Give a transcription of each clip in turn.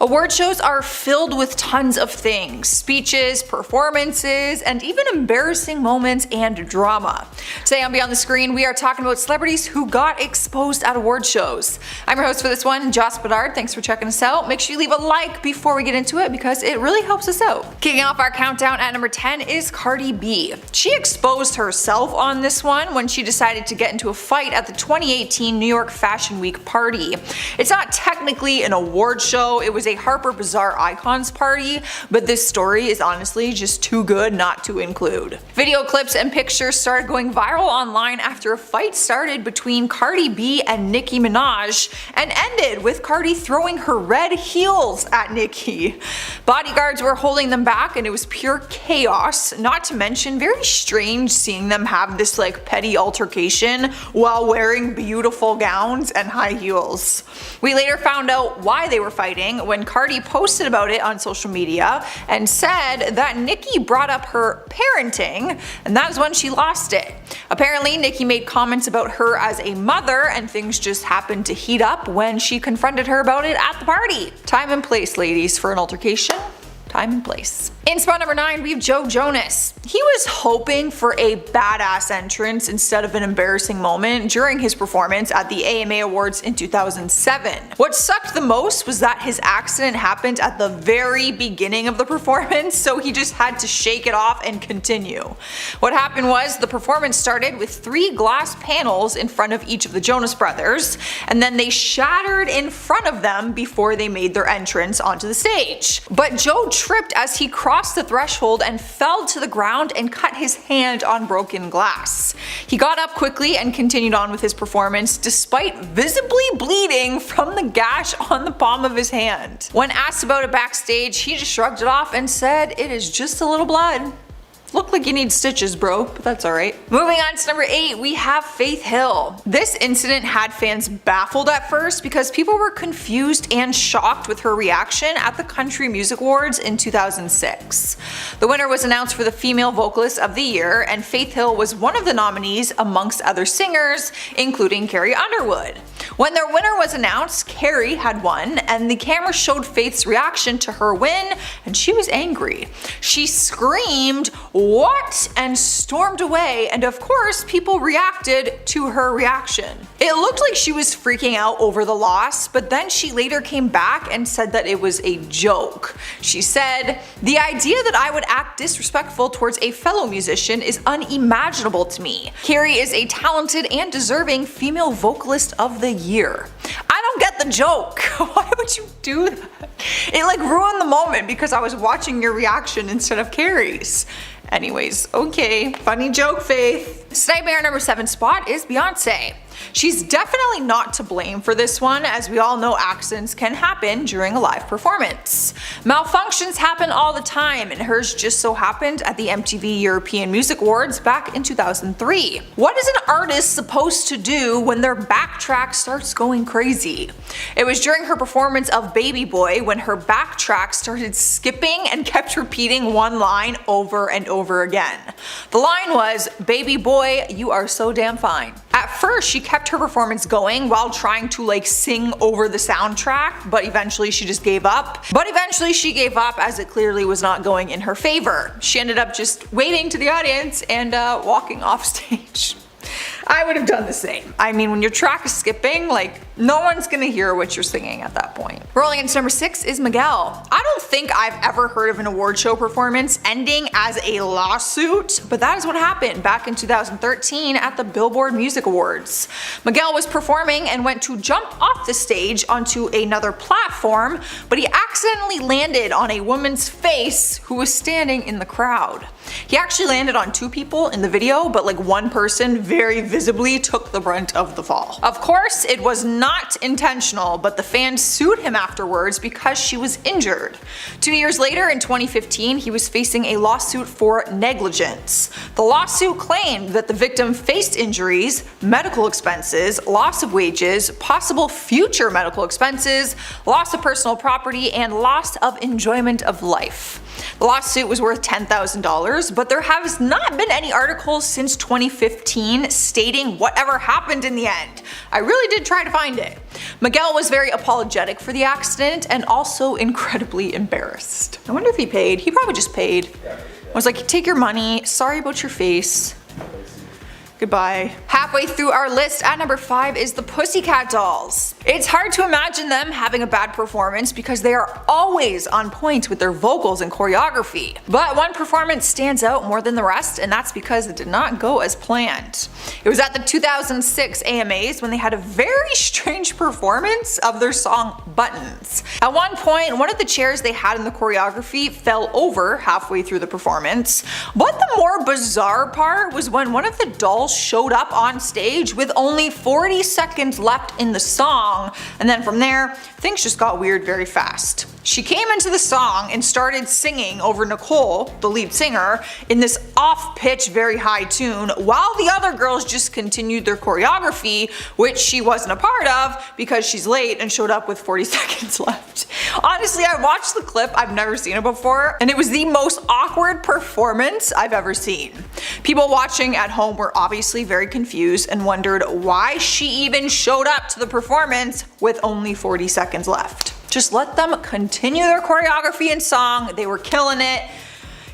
Award shows are filled with tons of things: speeches, performances, and even embarrassing moments and drama. Today on Beyond the Screen, we are talking about celebrities who got exposed at award shows. I'm your host for this one, Joss Bedard. Thanks for checking us out. Make sure you leave a like before we get into it because it really helps us out. Kicking off our countdown at number 10 is Cardi B. She exposed herself on this one when she decided to get into a fight at the 2018 New York Fashion Week party. It's not technically an award show, it was a Harper Bazaar Icons party, but this story is honestly just too good not to include. Video clips and pictures started going viral online after a fight started between Cardi B and Nicki Minaj and ended with Cardi throwing her red heels at Nicki. Bodyguards were holding them back and it was pure chaos, not to mention very strange seeing them have this petty altercation while wearing beautiful gowns and high heels. We later found out why they were fighting when Cardi posted about it on social media and said that Nicki brought up her parenting, and that is when she lost it. Apparently, Nicki made comments about her as a mother, and things just happened to heat up when she confronted her about it at the party. Time and place, ladies, for an altercation. Time and place. In spot number 9, we have Jonas. He was hoping for a badass entrance instead of an embarrassing moment during his performance at the AMA Awards in 2007. What sucked the most was that his accident happened at the very beginning of the performance, so he just had to shake it off and continue. What happened was the performance started with 3 glass panels in front of each of the Jonas brothers, and then they shattered in front of them before they made their entrance onto the stage. But Joe tripped as he crossed the threshold and fell to the ground and cut his hand on broken glass. He got up quickly and continued on with his performance despite visibly bleeding from the gash on the palm of his hand. When asked about it backstage, he just shrugged it off and said, "It is just a little blood. Look like you need stitches, bro, but that's alright." Moving on to number 8, we have Faith Hill. This incident had fans baffled at first because people were confused and shocked with her reaction at the Country Music Awards in 2006. The winner was announced for the Female Vocalist of the Year, and Faith Hill was one of the nominees amongst other singers, including Carrie Underwood. When their winner was announced, Carrie had won, and the camera showed Faith's reaction to her win, and she was angry. She screamed, "What?" and stormed away, and of course people reacted to her reaction. It looked like she was freaking out over the loss, but then she later came back and said that it was a joke. She said, "The idea that I would act disrespectful towards a fellow musician is unimaginable to me. Carrie is a talented and deserving Female Vocalist of the Year." I don't get the joke. Why would you do that? It ruined the moment because I was watching your reaction instead of Carrie's. Anyways, okay, funny joke, Faith. Sniping our number 7 spot is Beyonce. She's definitely not to blame for this one, as we all know accidents can happen during a live performance. Malfunctions happen all the time, and hers just so happened at the MTV European Music Awards back in 2003. What is an artist supposed to do when their backtrack starts going crazy? It was during her performance of Baby Boy when her backtrack started skipping and kept repeating one line over and over again. The line was, "Baby boy, you are so damn fine." At first, she kept her performance going while trying to sing over the soundtrack, but eventually she just gave up. As it clearly was not going in her favor. She ended up just waving to the audience and walking off stage. I would have done the same. I mean, when your track is skipping, no one's gonna hear what you're singing at that point. Rolling into number 6 is Miguel. I don't think I've ever heard of an award show performance ending as a lawsuit, but that is what happened back in 2013 at the Billboard Music Awards. Miguel was performing and went to jump off the stage onto another platform, but he accidentally landed on a woman's face who was standing in the crowd. He actually landed on 2 people in the video, but one person very visibly took the brunt of the fall. Of course, it was not intentional, but the fans sued him afterwards because she was injured. 2 years later, in 2015, he was facing a lawsuit for negligence. The lawsuit claimed that the victim faced injuries, medical expenses, loss of wages, possible future medical expenses, loss of personal property, and loss of enjoyment of life. The lawsuit was worth $10,000, but there has not been any articles since 2015 stating whatever happened in the end. I really did try to find behind it. Miguel was very apologetic for the accident and also incredibly embarrassed. I wonder if he paid. He probably just paid. I was like, take your money, sorry about your face. Goodbye. Halfway through our list at number 5 is the Pussycat Dolls. It's hard to imagine them having a bad performance because they are always on point with their vocals and choreography. But one performance stands out more than the rest, and that's because it did not go as planned. It was at the 2006 AMAs when they had a very strange performance of their song Buttons. At one point, one of the chairs they had in the choreography fell over halfway through the performance. But the more bizarre part was when one of the dolls showed up on stage with only 40 seconds left in the song, and then from there, things just got weird very fast. She came into the song and started singing over Nicole, the lead singer, in this off-pitch, very high tune, while the other girls just continued their choreography, which she wasn't a part of because she's late and showed up with 40 seconds left. Honestly, I watched the clip, I've never seen it before, and it was the most awkward performance I've ever seen. People watching at home were obviously very confused and wondered why she even showed up to the performance with only 40 seconds left. Just let them continue their choreography and song, they were killing it.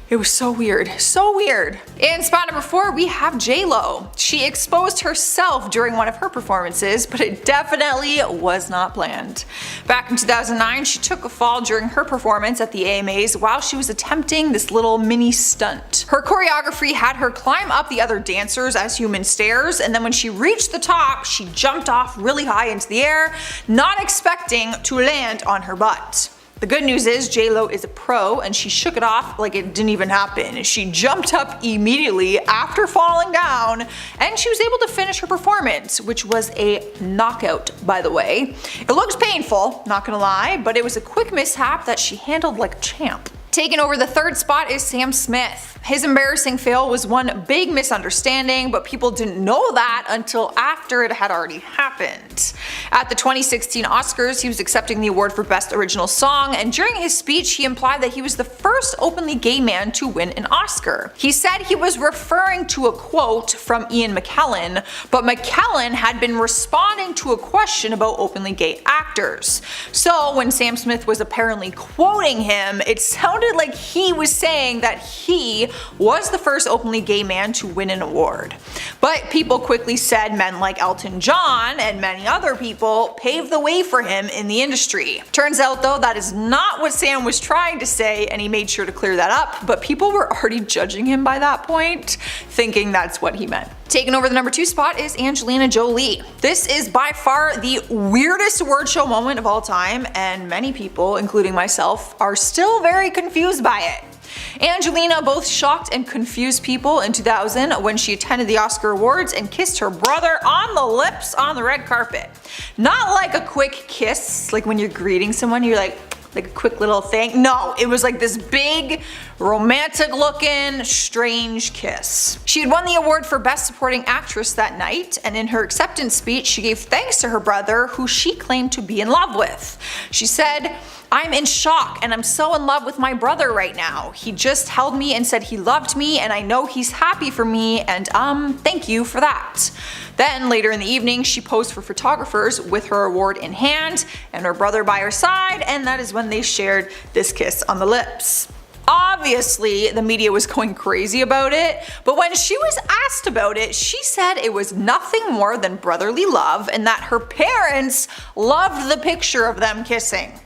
It was so weird, so weird. In spot number 4, we have J-Lo. She exposed herself during one of her performances, but it definitely was not planned. Back in 2009, she took a fall during her performance at the AMAs while she was attempting this little mini stunt. Her choreography had her climb up the other dancers as human stairs, and then when she reached the top, she jumped off really high into the air, not expecting to land on her butt. The good news is J-Lo is a pro and she shook it off like it didn't even happen. She jumped up immediately after falling down and she was able to finish her performance, which was a knockout, by the way. It looked painful, not gonna lie, but it was a quick mishap that she handled like a champ. Taking over the 3rd spot is Sam Smith. His embarrassing fail was one big misunderstanding, but people didn't know that until after it had already happened. At the 2016 Oscars, he was accepting the award for Best Original Song, and during his speech, he implied that he was the first openly gay man to win an Oscar. He said he was referring to a quote from Ian McKellen, but McKellen had been responding to a question about openly gay actors. So when Sam Smith was apparently quoting him, it sounded like he was saying that he was the first openly gay man to win an award. But people quickly said men like Elton John and many other people paved the way for him in the industry. Turns out though that is not what Sam was trying to say, and he made sure to clear that up, but people were already judging him by that point, thinking that's what he meant. Taking over the number 2 spot is Angelina Jolie. This is by far the weirdest award show moment of all time, and many people, including myself, are still very confused by it. Angelina both shocked and confused people in 2000 when she attended the Oscar Awards and kissed her brother on the lips on the red carpet. Not like a quick kiss, like when you're greeting someone, you're like a quick little thing. No, it was like this big, romantic looking, strange kiss. She had won the award for Best Supporting Actress that night, and in her acceptance speech, she gave thanks to her brother, who she claimed to be in love with. She said, "I'm in shock and I'm so in love with my brother right now. He just held me and said he loved me, and I know he's happy for me, and thank you for that." Then later in the evening, she posed for photographers with her award in hand and her brother by her side, and that is when they shared this kiss on the lips. Obviously, the media was going crazy about it, but when she was asked about it, she said it was nothing more than brotherly love and that her parents loved the picture of them kissing.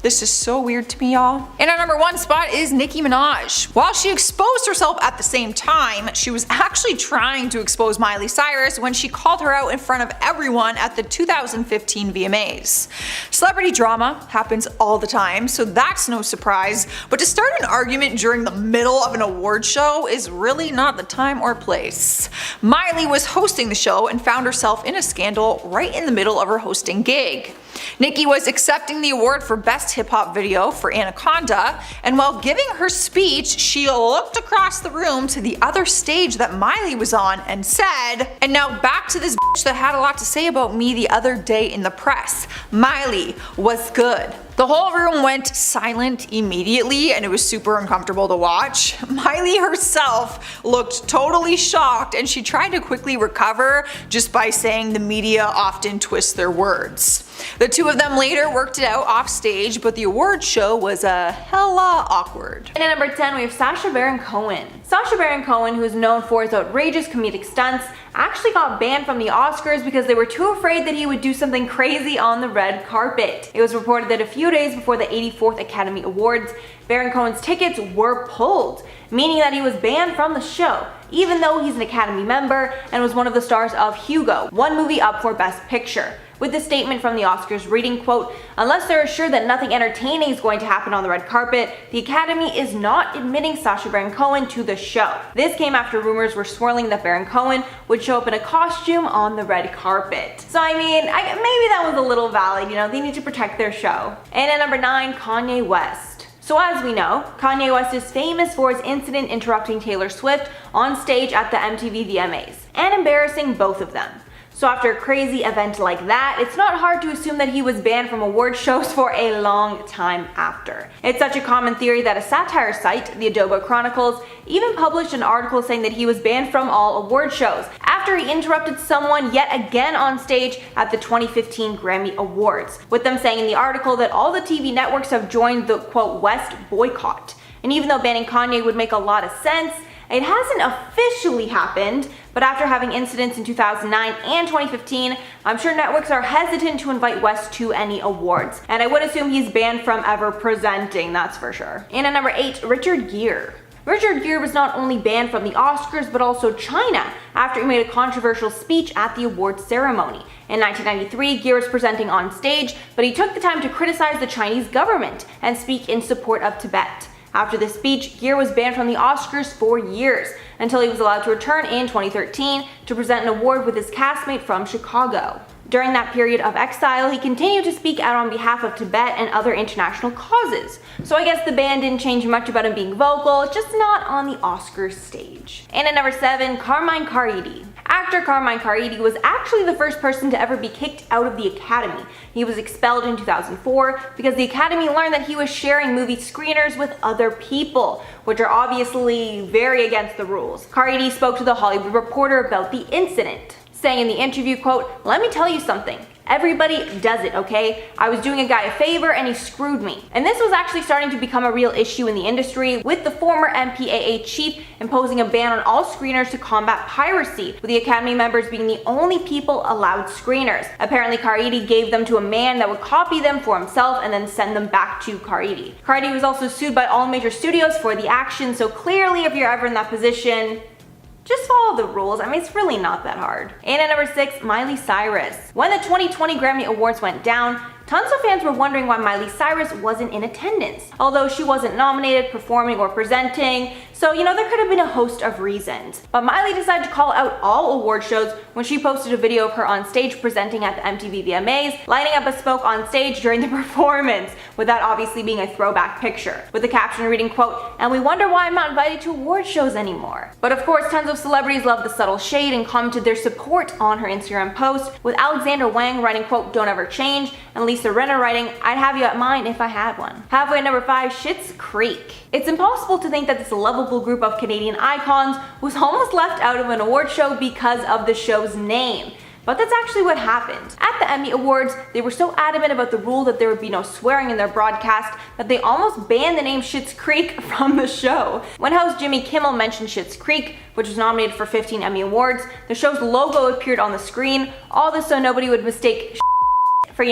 This is so weird to me, y'all. And our number 1 spot is Nicki Minaj. While she exposed herself at the same time, she was actually trying to expose Miley Cyrus when she called her out in front of everyone at the 2015 VMAs. Celebrity drama happens all the time, so that's no surprise, but to start an argument during the middle of an award show is really not the time or place. Miley was hosting the show and found herself in a scandal right in the middle of her hosting gig. Nicki was accepting the award for Best Hip Hop Video for Anaconda, and while giving her speech, she looked across the room to the other stage that Miley was on and said, "And now back to this bitch that had a lot to say about me the other day in the press. Miley was good." The whole room went silent immediately, and it was super uncomfortable to watch. Miley herself looked totally shocked, and she tried to quickly recover just by saying the media often twist their words. The two of them later worked it out off stage, but the award show was a hella awkward. And at number 10 we have Sacha Baron Cohen. Sacha Baron Cohen, who is known for his outrageous comedic stunts, actually got banned from the Oscars because they were too afraid that he would do something crazy on the red carpet. It was reported that a few days before the 84th Academy Awards, Baron Cohen's tickets were pulled, meaning that he was banned from the show, even though he's an Academy member and was one of the stars of Hugo, one movie up for Best Picture. With the statement from the Oscars reading, quote, "Unless they're assured that nothing entertaining is going to happen on the red carpet, the Academy is not admitting Sacha Baron Cohen to the show." This came after rumors were swirling that Baron Cohen would show up in a costume on the red carpet. So I mean, maybe that was a little valid, they need to protect their show. And at number 9, Kanye West. So as we know, Kanye West is famous for his incident interrupting Taylor Swift on stage at the MTV VMAs, and embarrassing both of them. So after a crazy event like that, it's not hard to assume that he was banned from award shows for a long time after. It's such a common theory that a satire site, the Adobe Chronicles, even published an article saying that he was banned from all award shows after he interrupted someone yet again on stage at the 2015 Grammy Awards, with them saying in the article that all the TV networks have joined the, quote, West boycott. And even though banning Kanye would make a lot of sense, it hasn't officially happened, but after having incidents in 2009 and 2015, I'm sure networks are hesitant to invite West to any awards. And I would assume he's banned from ever presenting, that's for sure. And at number 8, Richard Gere. Richard Gere was not only banned from the Oscars, but also China after he made a controversial speech at the awards ceremony. In 1993, Gere was presenting on stage, but he took the time to criticize the Chinese government and speak in support of Tibet. After this speech, Gere was banned from the Oscars for years, until he was allowed to return in 2013 to present an award with his castmate from Chicago. During that period of exile, he continued to speak out on behalf of Tibet and other international causes. So I guess the ban didn't change much about him being vocal, just not on the Oscars stage. And at number 7, Carmine Caridi. Actor Carmine Caridi was actually the first person to ever be kicked out of the Academy. He was expelled in 2004 because the Academy learned that he was sharing movie screeners with other people, which are obviously very against the rules. Caridi spoke to The Hollywood Reporter about the incident, saying in the interview, quote, "Let me tell you something. Everybody does it, okay? I was doing a guy a favor and he screwed me." And this was actually starting to become a real issue in the industry, with the former MPAA chief imposing a ban on all screeners to combat piracy, with the Academy members being the only people allowed screeners. Apparently Caridi gave them to a man that would copy them for himself and then send them back to Caridi. Caridi was also sued by all major studios for the action, so clearly if you're ever in that position, just follow the rules. I mean, it's really not that hard. And at number 6, Miley Cyrus. When the 2020 Grammy Awards went down, tons of fans were wondering why Miley Cyrus wasn't in attendance, although she wasn't nominated, performing, or presenting, so there could have been a host of reasons. But Miley decided to call out all award shows when she posted a video of her on stage presenting at the MTV VMAs, lighting up a smoke on stage during the performance, with that obviously being a throwback picture, with the caption reading, quote, "And we wonder why I'm not invited to award shows anymore." But of course, tons of celebrities loved the subtle shade and commented their support on her Instagram post, with Alexander Wang writing, quote, "Don't ever change," and Lisa Rinna writing, "I'd have you at mine if I had one." Halfway at number 5, Schitt's Creek. It's impossible to think that this lovable group of Canadian icons was almost left out of an award show because of the show's name. But that's actually what happened. At the Emmy Awards, they were so adamant about the rule that there would be no swearing in their broadcast that they almost banned the name Schitt's Creek from the show. When host Jimmy Kimmel mentioned Schitt's Creek, which was nominated for 15 Emmy Awards, the show's logo appeared on the screen, all this so nobody would mistake for,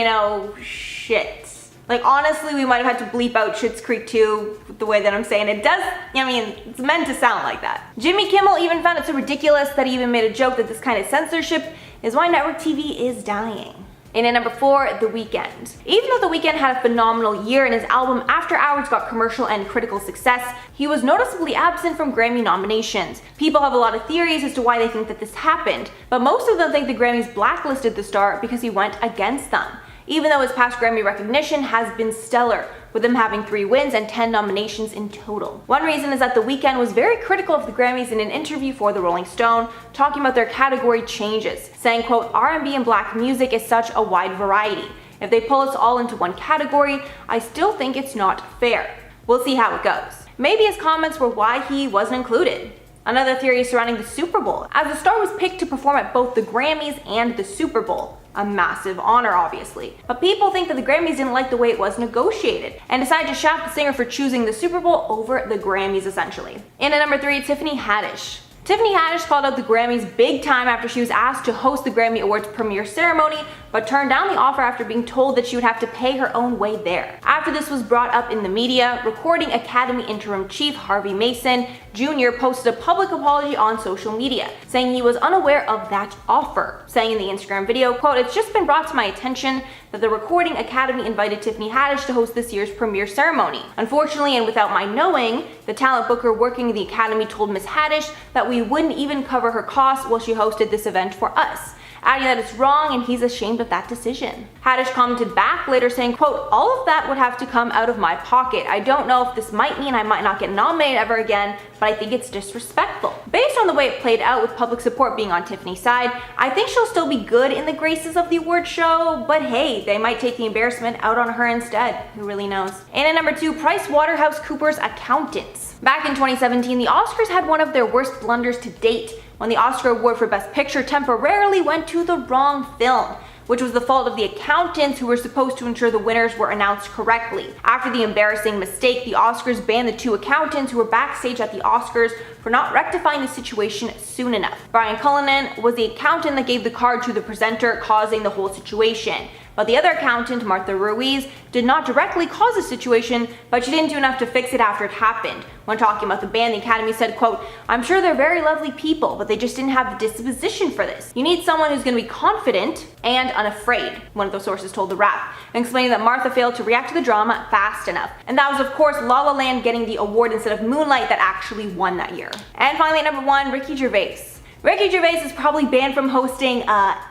shit. Like, honestly, we might have had to bleep out Schitt's Creek too, the way that I'm saying it. It's meant to sound like that. Jimmy Kimmel even found it so ridiculous that he even made a joke that this kind of censorship is why network TV is dying. And at number 4, The Weeknd. Even though The Weeknd had a phenomenal year and his album After Hours got commercial and critical success, he was noticeably absent from Grammy nominations. People have a lot of theories as to why they think that this happened, but most of them think the Grammys blacklisted the star because he went against them, even though his past Grammy recognition has been stellar, with him having 3 wins and 10 nominations in total. One reason is that The Weeknd was very critical of the Grammys in an interview for the Rolling Stone, talking about their category changes, saying, quote, "R&B and black music is such a wide variety. If they pull us all into one category, I still think it's not fair. We'll see how it goes. Maybe his comments were why he wasn't included. Another theory is surrounding the Super Bowl, as the star was picked to perform at both the Grammys and the Super Bowl. A massive honor, obviously. But people think that the Grammys didn't like the way it was negotiated, and decided to shaft the singer for choosing the Super Bowl over the Grammys, essentially. In at number 3, Tiffany Haddish. Tiffany Haddish called out the Grammys big time after she was asked to host the Grammy Awards premiere ceremony, but turned down the offer after being told that she would have to pay her own way there. After this was brought up in the media, Recording Academy interim chief Harvey Mason Jr. posted a public apology on social media, saying he was unaware of that offer, saying in the Instagram video, quote, "It's just been brought to my attention that the Recording Academy invited Tiffany Haddish to host this year's premiere ceremony. Unfortunately, and without my knowing, the talent booker working the Academy told Ms. Haddish that we wouldn't even cover her costs while she hosted this event for us, adding that it's wrong and he's ashamed of that decision." Haddish commented back later saying, quote, "All of that would have to come out of my pocket. I don't know if this might mean I might not get nominated ever again, but I think it's disrespectful." Based on the way it played out with public support being on Tiffany's side, I think she'll still be good in the graces of the award show, but hey, they might take the embarrassment out on her instead. Who really knows? And at number 2, PricewaterhouseCoopers accountants. Back in 2017, the Oscars had one of their worst blunders to date, when the Oscar award for Best Picture temporarily went to the wrong film, which was the fault of the accountants who were supposed to ensure the winners were announced correctly. After the embarrassing mistake, the Oscars banned the 2 accountants who were backstage at the Oscars for not rectifying the situation soon enough. Brian Cullinan was the accountant that gave the card to the presenter, causing the whole situation. But the other accountant, Martha Ruiz, did not directly cause the situation, but she didn't do enough to fix it after it happened. When talking about the ban, the Academy said, quote, "I'm sure they're very lovely people, but they just didn't have the disposition for this. You need someone who's going to be confident and unafraid," one of those sources told the Wrap, explaining that Martha failed to react to the drama fast enough. And that was, of course, La La Land getting the award instead of Moonlight that actually won that year. And finally, at number 1, Ricky Gervais. Ricky Gervais is probably banned from hosting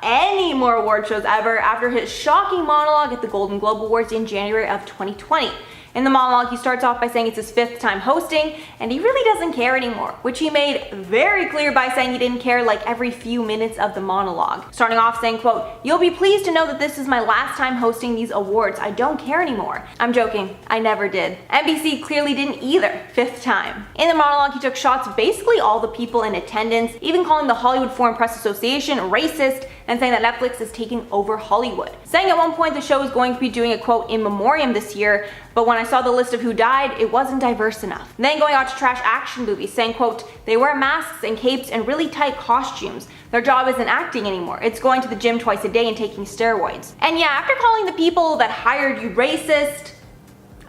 any more award shows ever after his shocking monologue at the Golden Globe Awards in January of 2020. In the monologue, he starts off by saying it's his 5th time hosting, and he really doesn't care anymore, which he made very clear by saying he didn't care like every few minutes of the monologue. Starting off saying, quote, "You'll be pleased to know that this is my last time hosting these awards. I don't care anymore." I'm joking, I never did. NBC clearly didn't either, 5th time. In the monologue, he took shots at basically all the people in attendance, even calling the Hollywood Foreign Press Association racist, and saying that Netflix is taking over Hollywood. Saying at one point the show is going to be doing a quote in memoriam this year, but when I saw the list of who died, it wasn't diverse enough. Then going on to trash action movies, saying, quote, "They wear masks and capes and really tight costumes. Their job isn't acting anymore. It's going to the gym twice a day and taking steroids." And yeah, after calling the people that hired you racist,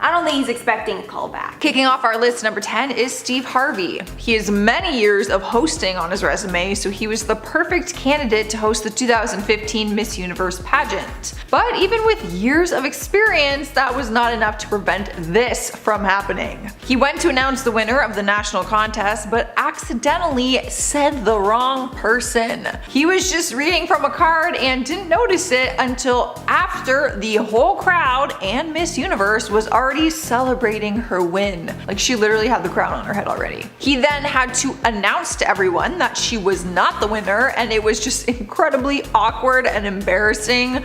I don't think he's expecting a callback. Kicking off our list, number 10 is Steve Harvey. He has many years of hosting on his resume, so he was the perfect candidate to host the 2015 Miss Universe pageant. But even with years of experience, that was not enough to prevent this from happening. He went to announce the winner of the national contest, but accidentally said the wrong person. He was just reading from a card and didn't notice it until after the whole crowd and Miss Universe was already celebrating her win. Like, she literally had the crown on her head already. He then had to announce to everyone that she was not the winner, and it was just incredibly awkward and embarrassing.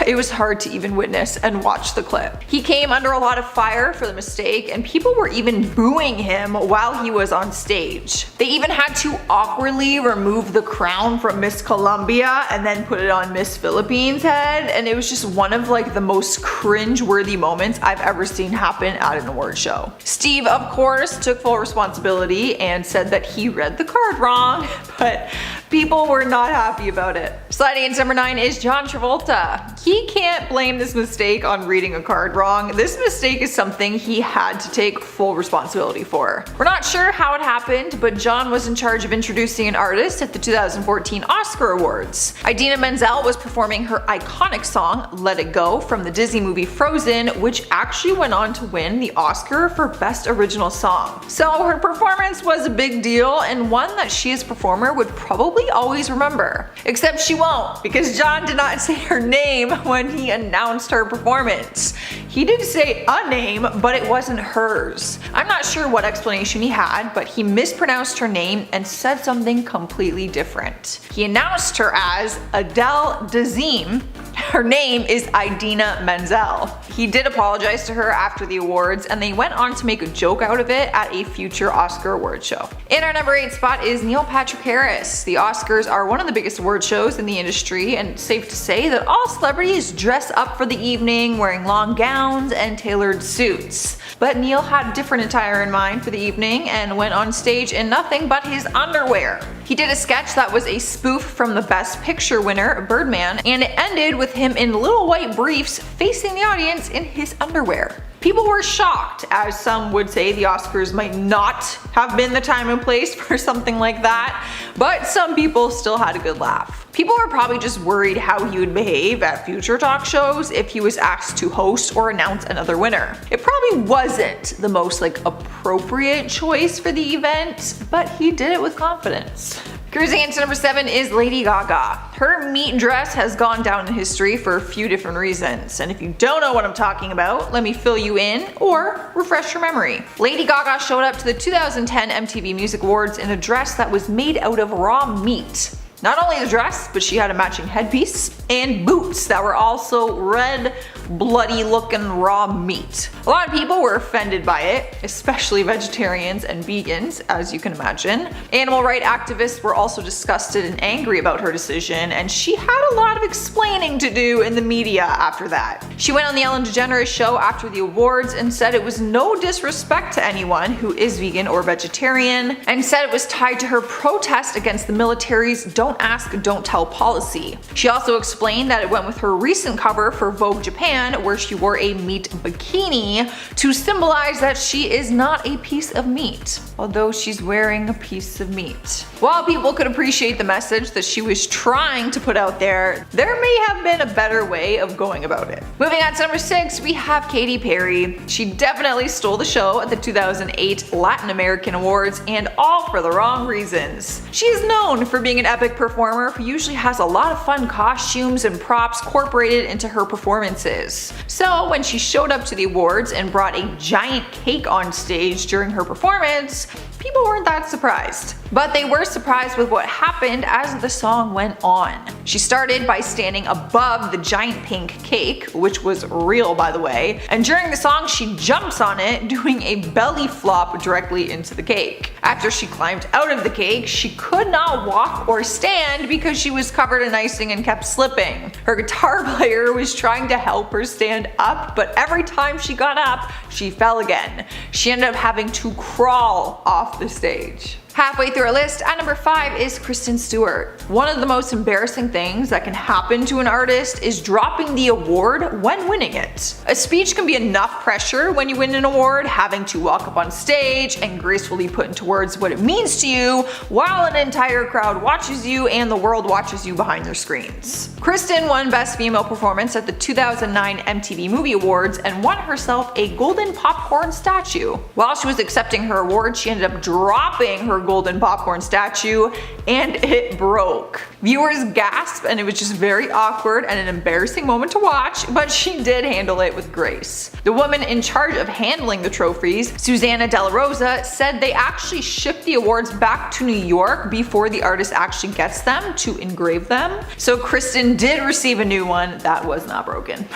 It was hard to even witness and watch the clip. He came under a lot of fire for the mistake, and people were even booing him while he was on stage. They even had to awkwardly remove the crown from Miss Colombia and then put it on Miss Philippines' head, and it was just one of like the most cringe-worthy moments I've ever seen happen at an award show. Steve, of course, took full responsibility and said that he read the card wrong, but people were not happy about it. Sliding into number 9 is John Travolta. He can't blame this mistake on reading a card wrong. This mistake is something he had to take full responsibility for. We're not sure how it happened, but John was in charge of introducing an artist at the 2014 Oscar Awards. Idina Menzel was performing her iconic song, Let It Go, from the Disney movie Frozen, which actually went on to win the Oscar for Best Original Song. So her performance was a big deal, and one that she as a performer would probably always remember. Except she won't, because John did not say her name when he announced her performance. He did say a name, but it wasn't hers. I'm not sure what explanation he had, but he mispronounced her name and said something completely different. He announced her as Adele Dazeem, Her name is Idina Menzel. He did apologize to her after the awards, and they went on to make a joke out of it at a future Oscar award show. In our number 8 spot is Neil Patrick Harris. The Oscars are one of the biggest award shows in the industry, and it's safe to say that all celebrities dress up for the evening, wearing long gowns and tailored suits. But Neil had different attire in mind for the evening and went on stage in nothing but his underwear. He did a sketch that was a spoof from the Best Picture winner, Birdman, and it ended with him in little white briefs facing the audience in his underwear. People were shocked, as some would say the Oscars might not have been the time and place for something like that, but some people still had a good laugh. People were probably just worried how he would behave at future talk shows if he was asked to host or announce another winner. It probably wasn't the most appropriate choice for the event, but he did it with confidence. Cruising into number 7 is Lady Gaga. Her meat dress has gone down in history for a few different reasons, and if you don't know what I'm talking about, let me fill you in or refresh your memory. Lady Gaga showed up to the 2010 MTV Music Awards in a dress that was made out of raw meat. Not only the dress, but she had a matching headpiece and boots that were also red, bloody looking raw meat. A lot of people were offended by it, especially vegetarians and vegans, as you can imagine. Animal rights activists were also disgusted and angry about her decision, and she had a lot of explaining to do in the media after that. She went on the Ellen DeGeneres show after the awards and said it was no disrespect to anyone who is vegan or vegetarian, and said it was tied to her protest against the military's "Don't Ask, Don't Tell" policy. She also explained that it went with her recent cover for Vogue Japan, where she wore a meat bikini to symbolize that she is not a piece of meat, although she's wearing a piece of meat. While people could appreciate the message that she was trying to put out there may have been a better way of going about it. Moving on to number 6, we have Katy Perry. She definitely stole the show at the 2008 Latin American Awards, and all for the wrong reasons. She is known for being an epic performer who usually has a lot of fun costumes and props incorporated into her performances. So when she showed up to the awards and brought a giant cake on stage during her performance, people weren't that surprised. But they were surprised with what happened as the song went on. She started by standing above the giant pink cake, which was real by the way, and during the song she jumps on it, doing a belly flop directly into the cake. After she climbed out of the cake, she could not walk or stand because she was covered in icing and kept slipping. Her guitar player was trying to help her stand up, but every time she got up, she fell again. She ended up having to crawl off the stage. Halfway through our list, at number 5 is Kristen Stewart. One of the most embarrassing things that can happen to an artist is dropping the award when winning it. A speech can be enough pressure when you win an award, having to walk up on stage and gracefully put into words what it means to you while an entire crowd watches you and the world watches you behind their screens. Kristen won Best Female Performance at the 2009 MTV Movie Awards and won herself a golden popcorn statue. While she was accepting her award, she ended up dropping her golden popcorn statue and it broke. Viewers gasped and it was just very awkward and an embarrassing moment to watch, but she did handle it with grace. The woman in charge of handling the trophies, Susanna Della Rosa, said they actually shipped the awards back to New York before the artist actually gets them to engrave them. So Kristen did receive a new one that was not broken.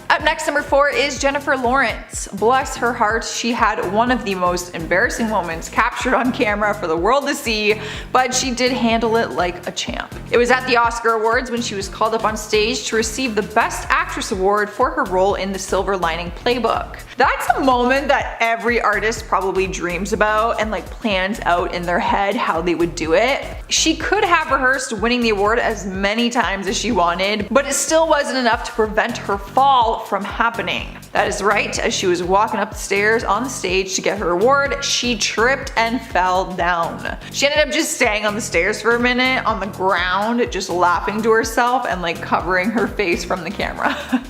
Up next, number 4 is Jennifer Lawrence. Bless her heart, she had one of the most embarrassing moments captured on camera for the world to see, but she did handle it like a champ. It was at the Oscar Awards when she was called up on stage to receive the Best Actress Award for her role in The Silver Lining Playbook. That's a moment that every artist probably dreams about and plans out in their head how they would do it. She could have rehearsed winning the award as many times as she wanted, but it still wasn't enough to prevent her fall from happening. That is right, as she was walking up the stairs on the stage to get her award, she tripped and fell down. She ended up just staying on the stairs for a minute on the ground, just laughing to herself and covering her face from the camera.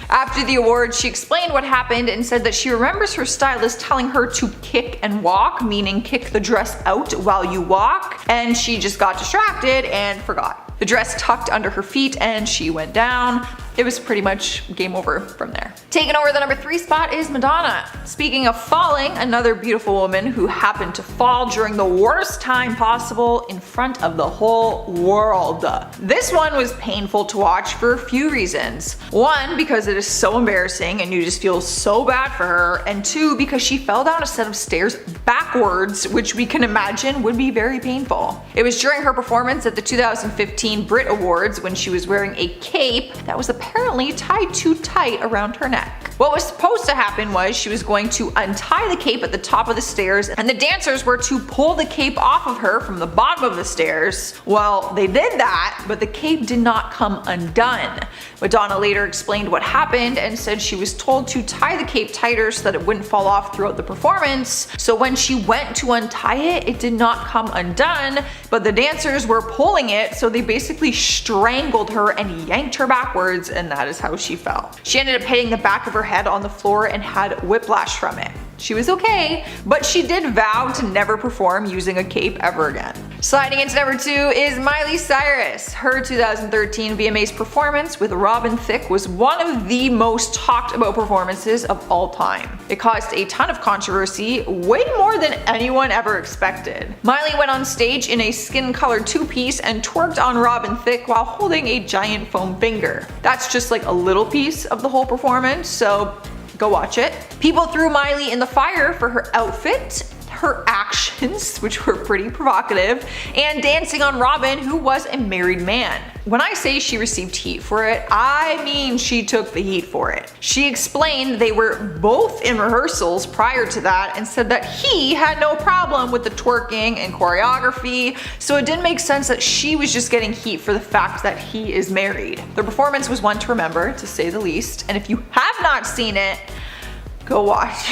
After the award, she explained what happened and said that she remembers her stylist telling her to kick and walk, meaning kick the dress out while you walk, and she just got distracted and forgot. The dress tucked under her feet and she went down. it was pretty much game over from there. Taking over the number 3 spot is Madonna. Speaking of falling, another beautiful woman who happened to fall during the worst time possible in front of the whole world. This one was painful to watch for a few reasons. 1, because it is so embarrassing and you just feel so bad for her, and 2, because she fell down a set of stairs backwards, which we can imagine would be very painful. It was during her performance at the 2015 Brit Awards when she was wearing a cape that was apparently tied too tight around her neck. What was supposed to happen was she was going to untie the cape at the top of the stairs, and the dancers were to pull the cape off of her from the bottom of the stairs. Well, they did that, but the cape did not come undone. Madonna later explained what happened and said she was told to tie the cape tighter so that it wouldn't fall off throughout the performance. So when she went to untie it, it did not come undone, but the dancers were pulling it, so they basically strangled her and yanked her backwards, and that is how she fell. She ended up hitting the back of her head on the floor and had whiplash from it. She was okay, but she did vow to never perform using a cape ever again. Sliding into number 2 is Miley Cyrus. Her 2013 VMAs performance with Robin Thicke was one of the most talked about performances of all time. It caused a ton of controversy, way more than anyone ever expected. Miley went on stage in a skin-colored two-piece and twerked on Robin Thicke while holding a giant foam finger. That's just like a little piece of the whole performance, so go watch it. People threw Miley in the fire for her outfit, her actions, which were pretty provocative, and dancing on Robin, who was a married man. When I say she received heat for it, I mean she took the heat for it. She explained they were both in rehearsals prior to that and said that he had no problem with the twerking and choreography, so it didn't make sense that she was just getting heat for the fact that he is married. The performance was one to remember, to say the least, and if you have not seen it, go watch.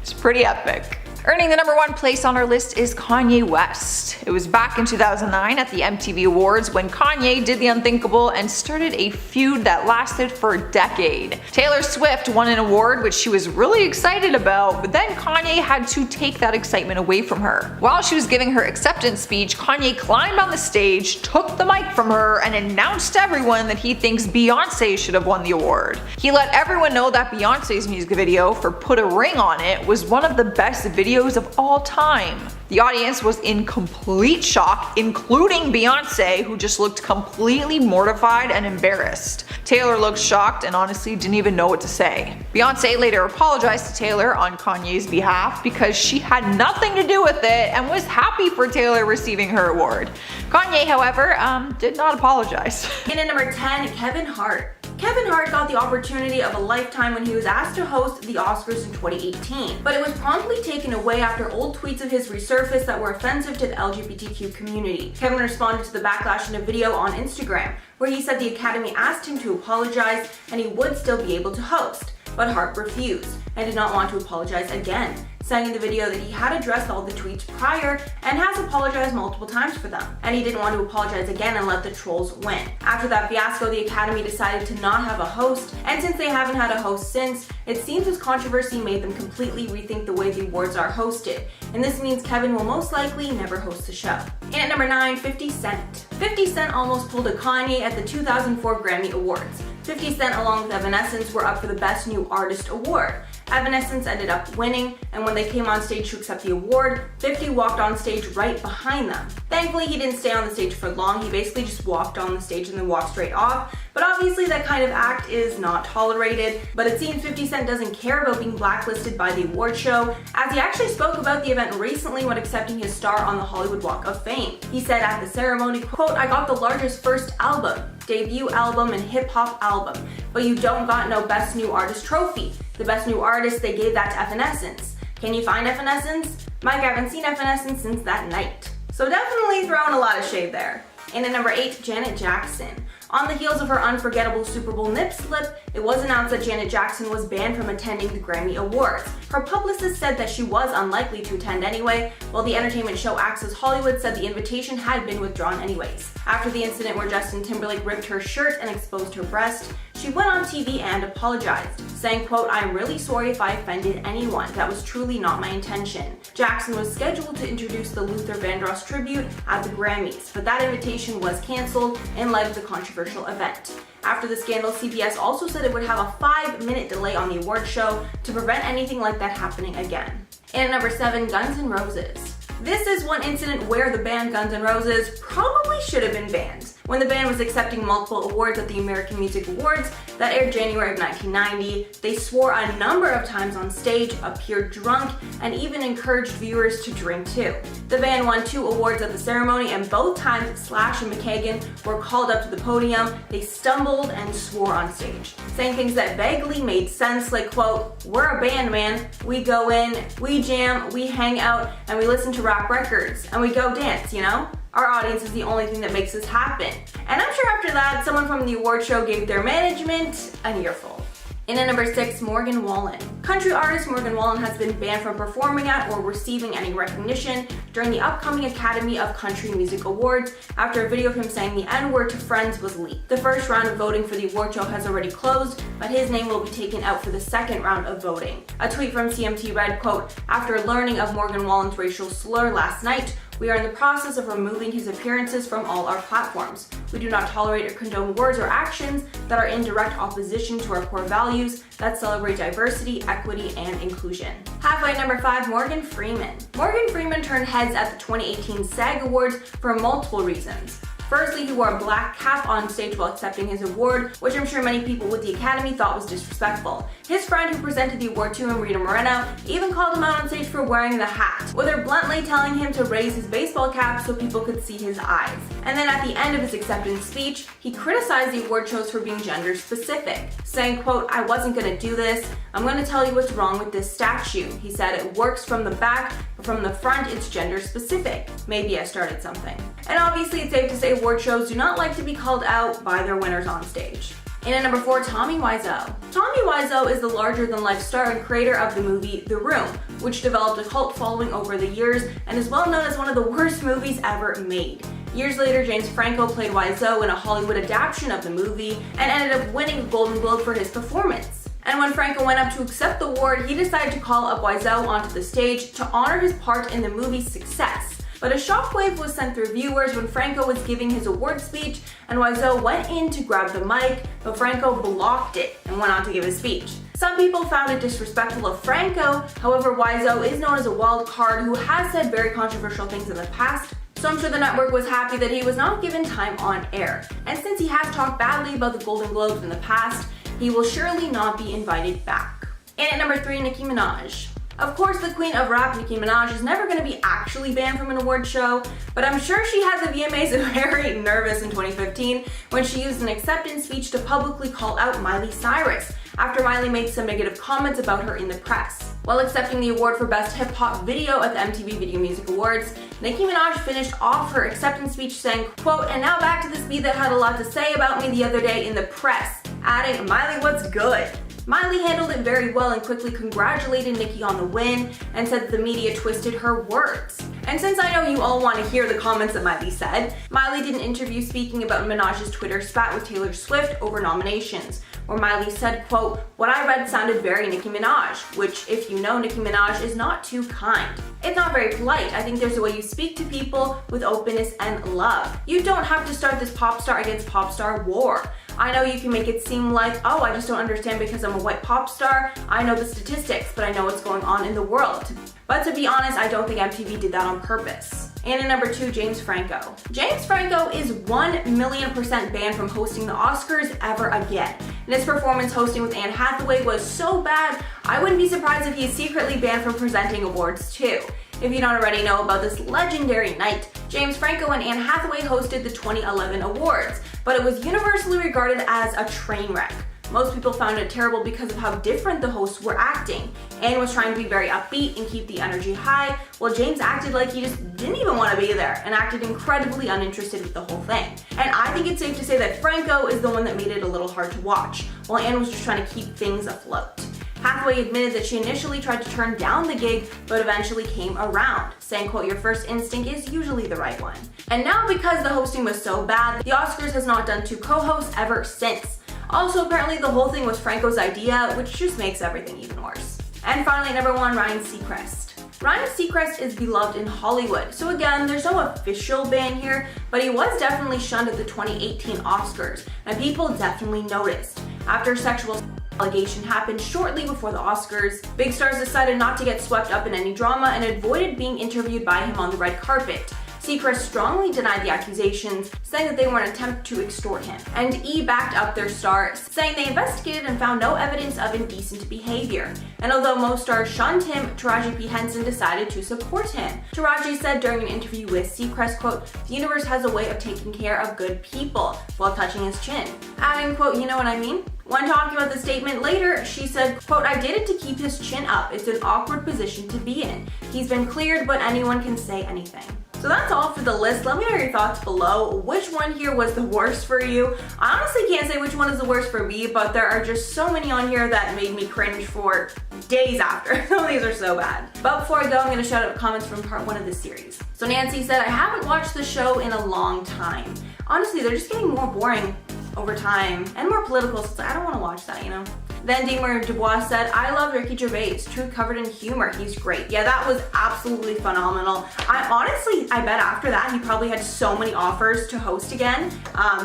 It's pretty epic. Earning the number 1 place on our list is Kanye West. It was back in 2009 at the MTV Awards when Kanye did the unthinkable and started a feud that lasted for a decade. Taylor Swift won an award which she was really excited about, but then Kanye had to take that excitement away from her. While she was giving her acceptance speech, Kanye climbed on the stage, took the mic from her, and announced to everyone that he thinks Beyonce should have won the award. He let everyone know that Beyonce's music video for Put a Ring on It was one of the best videos of all time. The audience was in complete shock, including Beyonce, who just looked completely mortified and embarrassed. Taylor looked shocked and honestly didn't even know what to say. Beyonce later apologized to Taylor on Kanye's behalf because she had nothing to do with it and was happy for Taylor receiving her award. Kanye, however, did not apologize. In at number 10, Kevin Hart. Kevin Hart got the opportunity of a lifetime when he was asked to host the Oscars in 2018, but it was promptly taken away after old tweets of his resurfaced that were offensive to the LGBTQ community. Kevin responded to the backlash in a video on Instagram, where he said the Academy asked him to apologize and he would still be able to host, but Hart refused and did not want to apologize again, saying in the video that he had addressed all the tweets prior and has apologized multiple times for them, and he didn't want to apologize again and let the trolls win. After that fiasco, the Academy decided to not have a host, and since they haven't had a host since, it seems this controversy made them completely rethink the way the awards are hosted, and this means Kevin will most likely never host the show. And at number 9, 50 Cent. 50 Cent almost pulled a Kanye at the 2004 Grammy Awards. 50 Cent along with Evanescence were up for the Best New Artist award. Evanescence ended up winning, and when they came on stage to accept the award, 50 walked on stage right behind them. Thankfully, he didn't stay on the stage for long. He basically just walked on the stage and then walked straight off, but obviously that kind of act is not tolerated. But it seems 50 Cent doesn't care about being blacklisted by the award show, as he actually spoke about the event recently when accepting his star on the Hollywood Walk of Fame. He said at the ceremony, quote, "I got the largest first album, debut album and hip-hop album, but you don't got no Best New Artist trophy. The Best New Artist, they gave that to Evanescence. Can you find Evanescence? Mike, I haven't seen Evanescence since that night." So definitely throwing a lot of shade there. And at number 8, Janet Jackson. On the heels of her unforgettable Super Bowl nip slip, it was announced that Janet Jackson was banned from attending the Grammy Awards. Her publicist said that she was unlikely to attend anyway, while the entertainment show Access Hollywood said the invitation had been withdrawn anyways. After the incident where Justin Timberlake ripped her shirt and exposed her breast, she went on TV and apologized, saying, quote, "I am really sorry if I offended anyone. That was truly not my intention." Jackson was scheduled to introduce the Luther Vandross tribute at the Grammys, but that invitation was canceled in light of the controversial event. After the scandal, CBS also said it would have a 5-minute delay on the award show to prevent anything like that happening again. And at number 7, Guns N' Roses. This is one incident where the band Guns N' Roses probably should have been banned. When the band was accepting multiple awards at the American Music Awards that aired January of 1990, they swore a number of times on stage, appeared drunk, and even encouraged viewers to drink too. The band won 2 awards at the ceremony, and both times Slash and McKagan were called up to the podium, they stumbled and swore on stage, saying things that vaguely made sense, like, quote, "We're a band, man. We go in, we jam, we hang out, and we listen to rap records, and we go dance, you know? Our audience is the only thing that makes this happen." And I'm sure after that, someone from the award show gave their management an earful. In at number 6, Morgan Wallen. Country artist Morgan Wallen has been banned from performing at or receiving any recognition during the upcoming Academy of Country Music Awards after a video of him saying the N-word to friends was leaked. The first round of voting for the award show has already closed, but his name will be taken out for the second round of voting. A tweet from CMT read, quote, "After learning of Morgan Wallen's racial slur last night, we are in the process of removing his appearances from all our platforms. We do not tolerate or condone words or actions that are in direct opposition to our core values that celebrate diversity, equity, and inclusion." Halfway at number 5, Morgan Freeman. Morgan Freeman turned heads at the 2018 SAG Awards for multiple reasons. Firstly, he wore a black cap on stage while accepting his award, which I'm sure many people with the Academy thought was disrespectful. His friend who presented the award to him, Rita Moreno, even called him out on stage for wearing the hat, with her bluntly telling him to raise his baseball cap so people could see his eyes. And then at the end of his acceptance speech, he criticized the award shows for being gender specific, saying, quote, "I wasn't gonna do this. I'm gonna tell you what's wrong with this statue." He said, "It works from the back, but from the front it's gender specific. Maybe I started something." And obviously it's safe to say award shows do not like to be called out by their winners on stage. And at number 4, Tommy Wiseau. Tommy Wiseau is the larger-than-life star and creator of the movie The Room, which developed a cult following over the years and is well known as one of the worst movies ever made. Years later, James Franco played Wiseau in a Hollywood adaptation of the movie and ended up winning a Golden Globe for his performance. And when Franco went up to accept the award, he decided to call up Wiseau onto the stage to honor his part in the movie's success. But a shockwave was sent through viewers when Franco was giving his award speech, and Wiseau went in to grab the mic, but Franco blocked it and went on to give his speech. Some people found it disrespectful of Franco, however Wiseau is known as a wild card who has said very controversial things in the past, so I'm sure the network was happy that he was not given time on air. And since he has talked badly about the Golden Globes in the past, he will surely not be invited back. And at number 3, Nicki Minaj. Of course, the queen of rap, Nicki Minaj, is never going to be actually banned from an award show, but I'm sure she had the VMAs very nervous in 2015 when she used an acceptance speech to publicly call out Miley Cyrus after Miley made some negative comments about her in the press. While accepting the award for Best Hip Hop Video at the MTV Video Music Awards, Nicki Minaj finished off her acceptance speech saying, quote, "And now back to this beat that had a lot to say about me the other day in the press," adding, "Miley, what's good?" Miley handled it very well and quickly congratulated Nicki on the win and said that the media twisted her words. And since I know you all want to hear the comments that Miley said, Miley did an interview speaking about Minaj's Twitter spat with Taylor Swift over nominations, where Miley said, quote, "What I read sounded very Nicki Minaj," which, if you know Nicki Minaj, is not too kind. It's not very polite. I think there's a way you speak to people with openness and love. You don't have to start this pop star against pop star war. I know you can make it seem like, oh, I just don't understand because I'm a white pop star. I know the statistics, but I know what's going on in the world. But to be honest, I don't think MTV did that on purpose. And at number 2, James Franco. James Franco is 1,000,000% banned from hosting the Oscars ever again. And his performance hosting with Anne Hathaway was so bad, I wouldn't be surprised if he's secretly banned from presenting awards too. If you don't already know about this legendary night, James Franco and Anne Hathaway hosted the 2011 awards, but it was universally regarded as a train wreck. Most people found it terrible because of how different the hosts were acting. Anne was trying to be very upbeat and keep the energy high, while James acted like he just didn't even want to be there and acted incredibly uninterested with the whole thing. And I think it's safe to say that Franco is the one that made it a little hard to watch, while Anne was just trying to keep things afloat. Hathaway admitted that she initially tried to turn down the gig, but eventually came around, saying, quote, "Your first instinct is usually the right one." And now because the hosting was so bad, the Oscars has not done 2 co-hosts ever since. Also, apparently the whole thing was Franco's idea, which just makes everything even worse. And finally, number 1, Ryan Seacrest. Ryan Seacrest is beloved in Hollywood, so again, there's no official ban here, but he was definitely shunned at the 2018 Oscars, and people definitely noticed. After sexual allegation happened shortly before the Oscars, big stars decided not to get swept up in any drama and avoided being interviewed by him on the red carpet. Seacrest strongly denied the accusations, saying that they were an attempt to extort him. And E backed up their star, saying they investigated and found no evidence of indecent behavior. And although most stars shunned him, Taraji P. Henson decided to support him. Taraji said during an interview with Seacrest, quote, "The universe has a way of taking care of good people," while touching his chin. Adding, quote, "You know what I mean?" When talking about the statement later, she said, quote, "I did it to keep his chin up. It's an awkward position to be in. He's been cleared, but anyone can say anything." So that's all for the list. Let me know your thoughts below. Which one here was the worst for you? I honestly can't say which one is the worst for me, but there are just so many on here that made me cringe for days after. Some of these are so bad. But before I go, I'm gonna shout out comments from part 1 of this series. So Nancy said, "I haven't watched the show in a long time. Honestly, they're just getting more boring over time and more political, so I don't want to watch that, you know." Then Deemer Dubois said, "I love Ricky Gervais, truth covered in humor. He's great." Yeah, that was absolutely phenomenal. I bet after that he probably had so many offers to host again,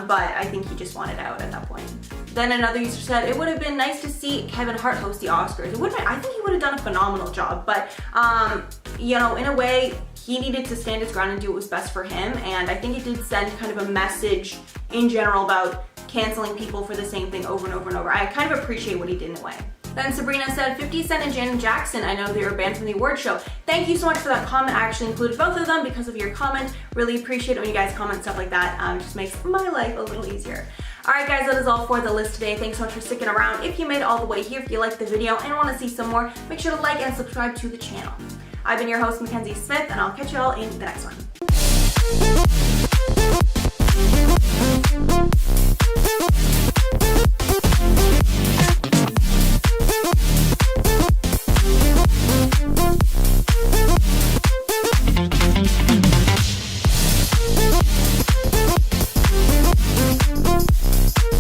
but I think he just wanted out at that point. Then another user said, "It would have been nice to see Kevin Hart host the Oscars. I think he would have done a phenomenal job, but you know, in a way, he needed to stand his ground and do what was best for him, and I think it did send kind of a message in general about canceling people for the same thing over and over and over. I kind of appreciate what he did in a way." Then Sabrina said, 50 Cent and Janet Jackson, I know they were banned from the award show. Thank you so much for that comment. I actually included both of them because of your comment. Really appreciate it when you guys comment stuff like that. It just makes my life a little easier. Alright guys, that is all for the list today. Thanks so much for sticking around. If you made it all the way here, if you liked the video and want to see some more, make sure to like and subscribe to the channel. I've been your host, Mackenzie Smith, and I'll catch you all in the next one.